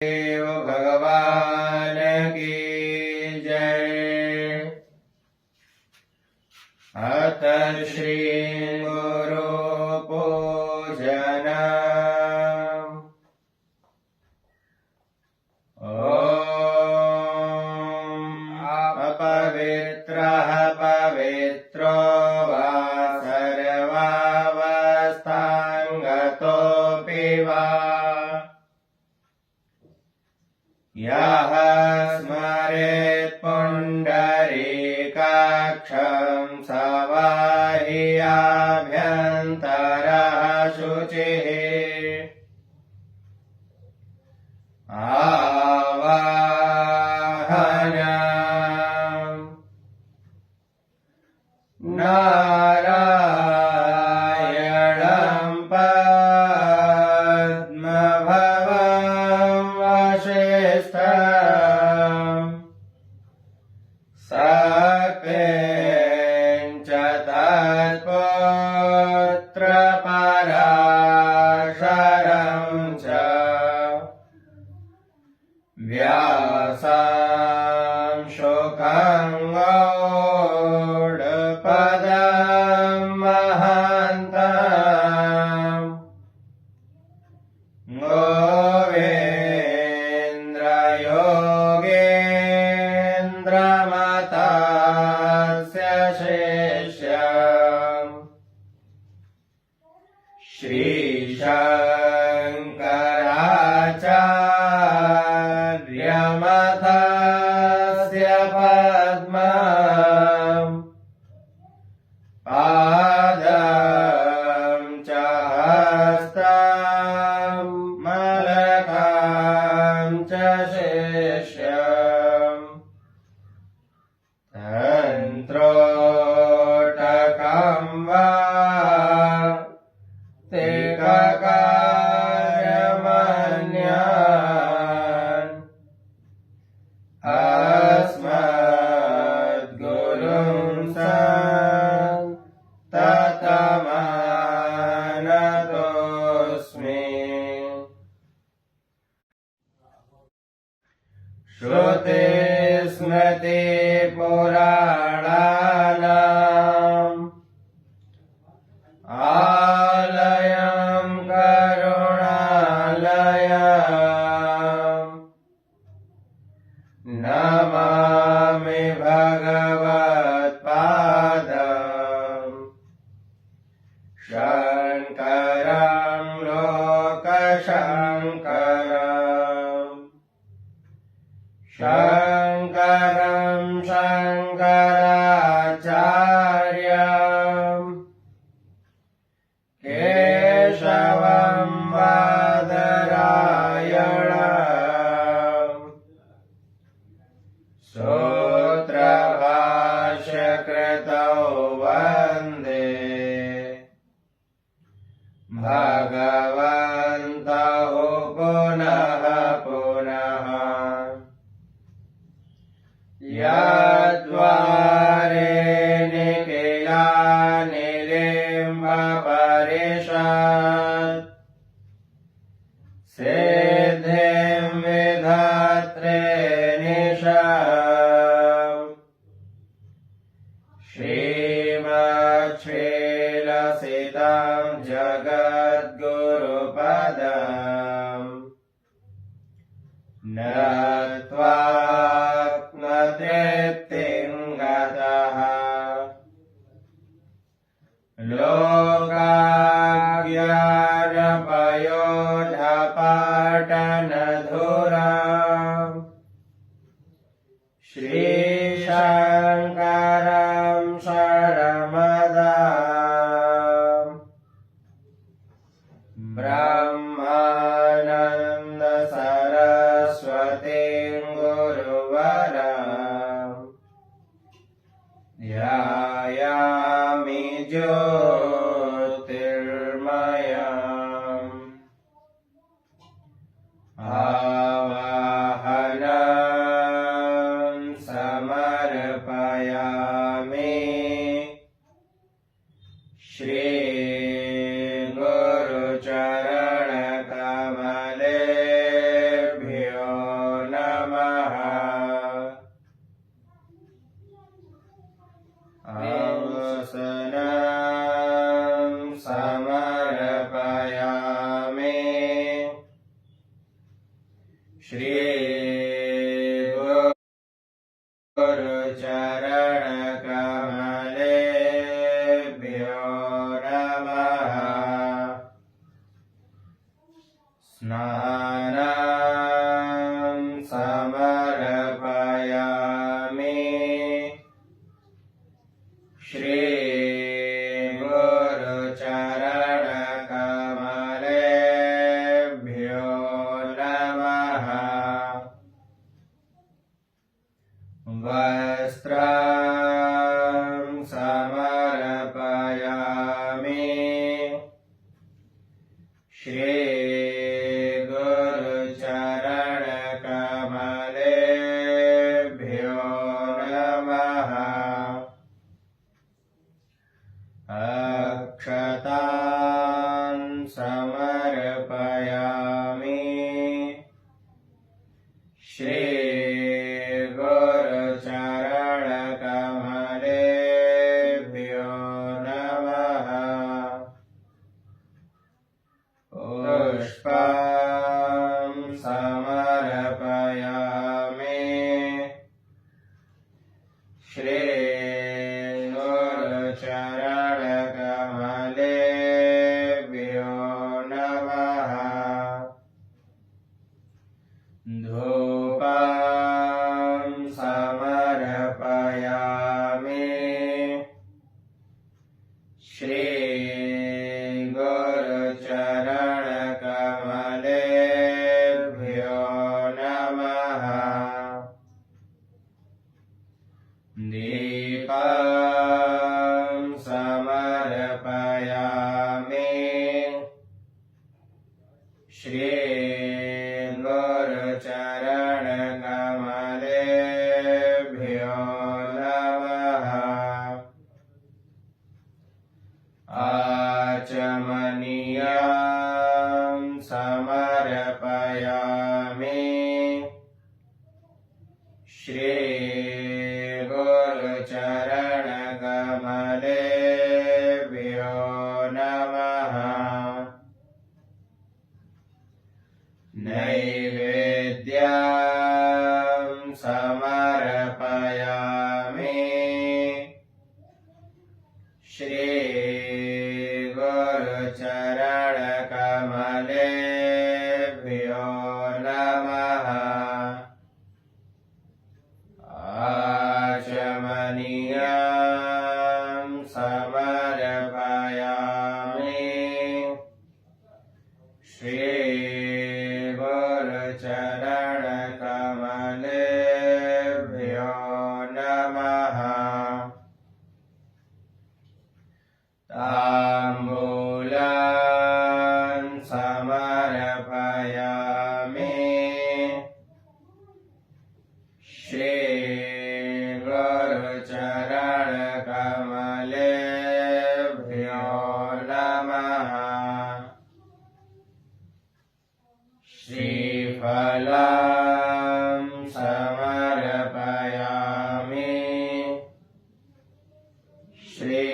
देव भगवान की जय। अथ श्री गुरु पूजन। अपवित्रः पवित्रो वा सर्वावस्थाङ्गतोऽपि वा यः स्मरेत् पुण्डरीकाक्षं स वा हि आभ्यन्तरः शुचिः। आवाहनम्। नारायणं पद्मभवं वसिष्ठं सखेञ्च तत्पुत्रपराशरं च व्यासं शुकं गौडपदं महान्तम् गोविन्द्रयोगेन्द्रमतस्य शिष्यम् श्रीशङ्कराचार्यमतस्य पद्मम् पादं च हस्तं मलकं च शिष्यम् तन्त्रोटकं वा तिककार्यमन्यान् अस्मद्गुरुं ततमानतोऽस्मि। श्रुतिस्मृतिपुराणानाम् आलयं करुणालयम् नमामि भगवत्पादम् शङ्करं लोकशङ्करम्। शङ्करं शङ्कराचार्यम् केशवं बादरायणम् सूत्रभाष्यकृतौ वन्दे भगवन्तौ पुनः पुनः। यद्वारे निखिलानिलिम्बपरिषत् सिद्धिं विधात्रे निशम् श्रीमच्छ्रीलसितं जगद्गुरुपदम् नत्वा तृप्तिं गतः लोकाज्ञानपयोधपाटनधुरम् श्रीशङ्करं शरणमदाम् ब्रह्मानन्दसरस्वतीं गुरुवरम् ध्यायामि ज्योतिर्मयम्। आवाहनं समर्पयामि श्रीगुरुचरणकमलेभ्यो श्री गुरुचरणकमलेभ्यो नमः। स्नानं समर्पयामि श्री गुरुचरणकमलेभ्यो नमः। वस्त्रं समर्पयामि श्री गुरुचरणकमलेभ्यो नमः। अक्षतां समर्पयामि श्री गुरुचरणकमलेभ्यो नमः। पुष्पं समर्पयामि श्री गुरुचरणकमलेभ्यो नमः। धूपं समर्पयामि श्री गुरुचरणकमलेभ्यो नमः। दीपं समर्पयामि श्री गुरुचरणकमलेभ्यो नमः। आचमनीयं समर्पयामि श्री गुरुचरणकमलेभ्यो नमः। नैवेद्यं समर्पयामि श्री गुरुचरणकमलेभ्यो नमः। आचमनीयं समर्पयामि श्री गुरुचरणकमलेभ्यो नमः। ताम्बूलं समर्पयामि श्री गुरुचरणकमलेभ्यो नमः। श्रीफलं समर्पयामि श्री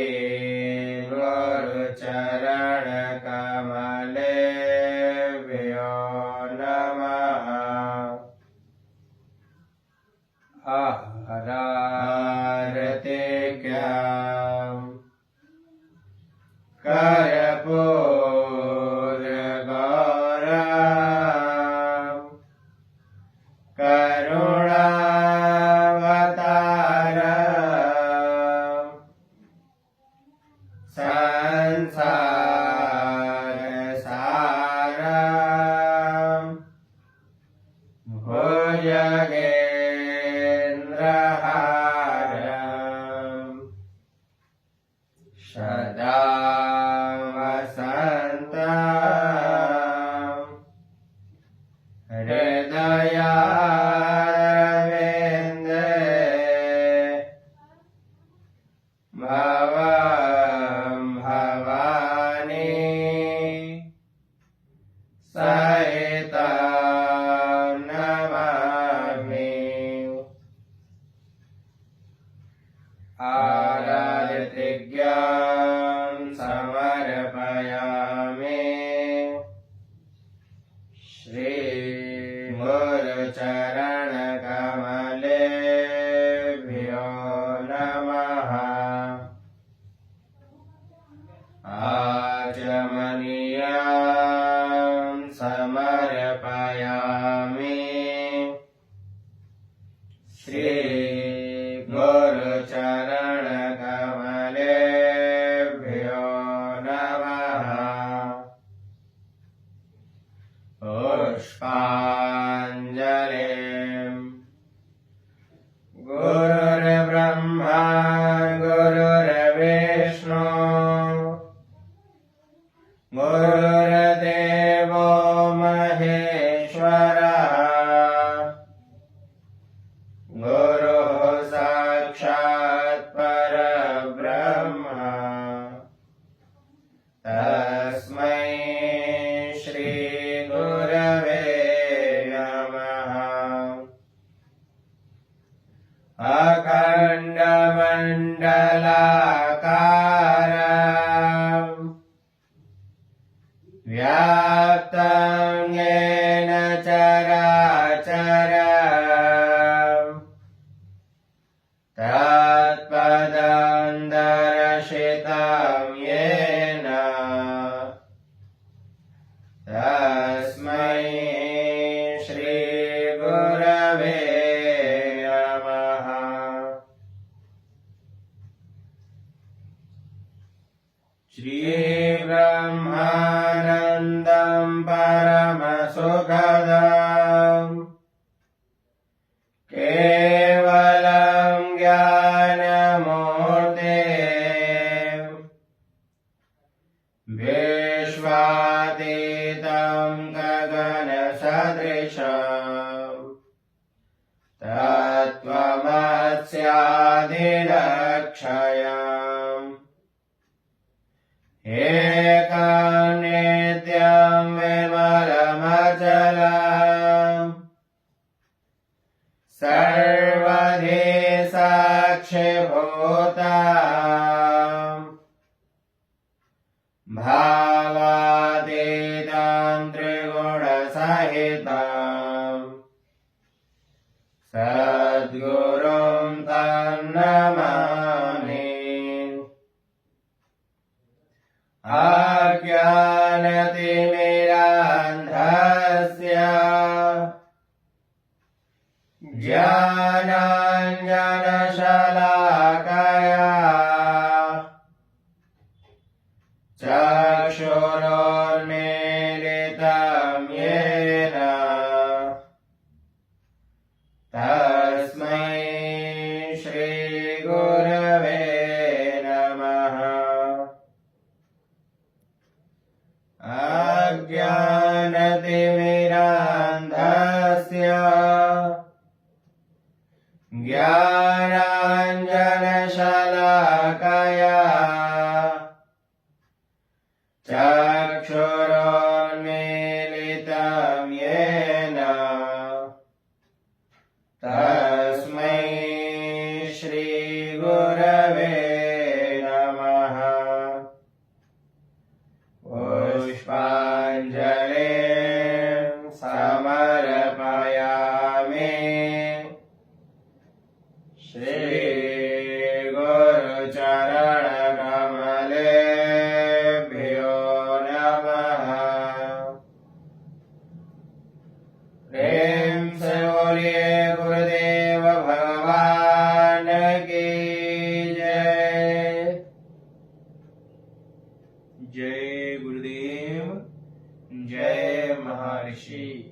गुरुचरणकमलेभ्यो नमः। आरतिक्यं कर्पूरगौरं करुणावतारं संसारसारं भुजगेन्द्रहारं सदा वसन्तं हृदयारविन्दे भवं भवानी सहितं नमामि। आरतिक्यं समर्पयामि श्री गुरुचरणकमलेभ्यो नमः। आचमनीयां समर्पयामि श्रीगुरुचरणकमलेभ्यो नमः। पुष्पाञ्जलिम्। गुरुर्ब्रह्मा गुरुर्विष्णु गुरुर्देवो महेश्वरः गुरुः साक्षात् परब्रह्म तस्मै श्रीगुरवे नमः। अखण्डमण्डलाकारम् व्याप्तं येन चराचरम् तत्पदं दर्शितं येन तस्मै श्रीगुरवे नमः। श्रीब्रह्मानन्दं परमसुखदम् केवलं ज्ञानमूर्तिम् विश्वातीतं गगनसदृशम् तत्त्वमस्यादिलक्षयम् एकं नित्यं विमलमचलम् सर्वधि साक्षिभूतम् भावातीतं त्रिगुणसहितम् सद्गुरुं तन्नमामि। अज्ञानतिमिरान्धस्य ज्ञानाञ्जनशलाकया चक्षुरुन्मीलितं येन तस्मै श्रीगुरवे नमः। अज्ञानतिमिरान्धस्य ज्ञानाञ्जनशलाकया चक्षुरुन्मीलितं येन तस्मै श्रीगुरवे नमः। पुष्पाञ्जलिं समर्पयामि श्रीगुरुचरणकमलेभ्यो नमः। प्रेम से बोलिए गुरुदेव भगवान की जय। जय गुरुदेव, जय महर्षि।